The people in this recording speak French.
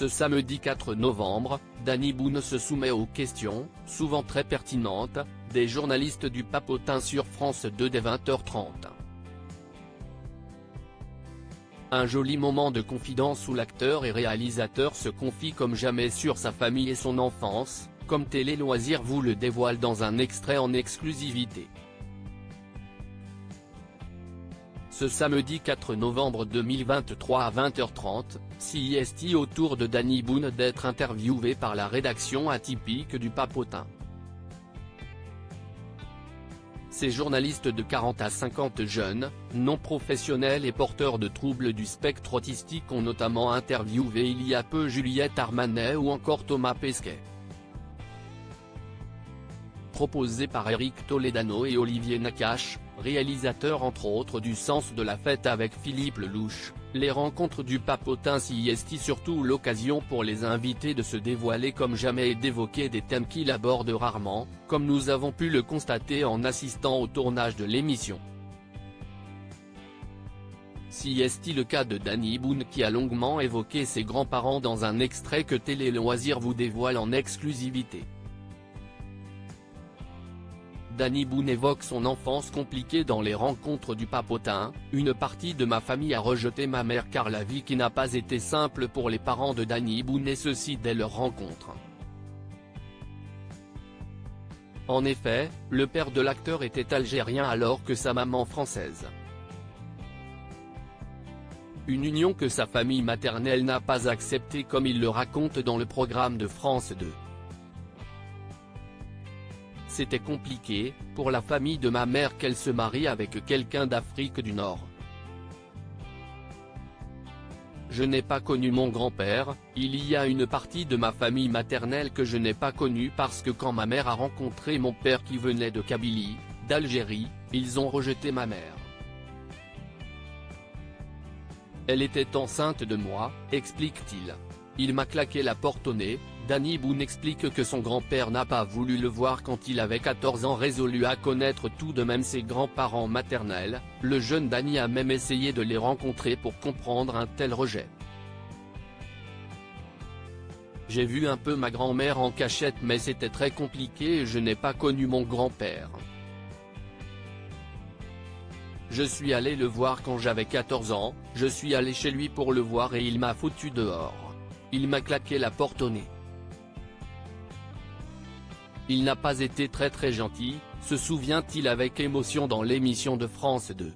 Ce samedi 4 novembre, Danny Boone se soumet aux questions, souvent très pertinentes, des journalistes du Papotin sur France 2 dès 20h30. Un joli moment de confidence où l'acteur et réalisateur se confie comme jamais sur sa famille et son enfance, comme Télé Loisirs vous le dévoile dans un extrait en exclusivité. Ce samedi 4 novembre 2023 à 20h30, CIST au tour de Danny Boone d'être interviewé par la rédaction atypique du Papotin. Ces journalistes de 40 à 50 jeunes, non professionnels et porteurs de troubles du spectre autistique ont notamment interviewé il y a peu Juliette Armanet ou encore Thomas Pesquet. Proposé par Eric Toledano et Olivier Nakache, réalisateurs entre autres du Sens de la fête avec Philippe Lelouch, les rencontres du Papotin CIST surtout l'occasion pour les invités de se dévoiler comme jamais et d'évoquer des thèmes qu'ils abordent rarement, comme nous avons pu le constater en assistant au tournage de l'émission. CIST le cas de Danny Boone qui a longuement évoqué ses grands-parents dans un extrait que Télé Loisirs vous dévoile en exclusivité. Danny Boone évoque son enfance compliquée dans les rencontres du Papotin. Une partie de ma famille a rejeté ma mère car la vie qui n'a pas été simple pour les parents de Danny Boone et ceci dès leur rencontre. En effet, le père de l'acteur était algérien alors que sa maman française. Une union que sa famille maternelle n'a pas acceptée comme il le raconte dans le programme de France 2. C'était compliqué, pour la famille de ma mère qu'elle se marie avec quelqu'un d'Afrique du Nord. Je n'ai pas connu mon grand-père, il y a une partie de ma famille maternelle que je n'ai pas connue parce que quand ma mère a rencontré mon père qui venait de Kabylie, d'Algérie, ils ont rejeté ma mère. Elle était enceinte de moi, explique-t-il. Il m'a claqué la porte au nez. Danny Boone explique que son grand-père n'a pas voulu le voir quand il avait 14 ans. Résolu à connaître tout de même ses grands-parents maternels, le jeune Danny a même essayé de les rencontrer pour comprendre un tel rejet. J'ai vu un peu ma grand-mère en cachette mais c'était très compliqué et je n'ai pas connu mon grand-père. Je suis allé le voir quand j'avais 14 ans, je suis allé chez lui pour le voir et il m'a foutu dehors. Il m'a claqué la porte au nez. Il n'a pas été très gentil, se souvient-il avec émotion dans l'émission de France 2.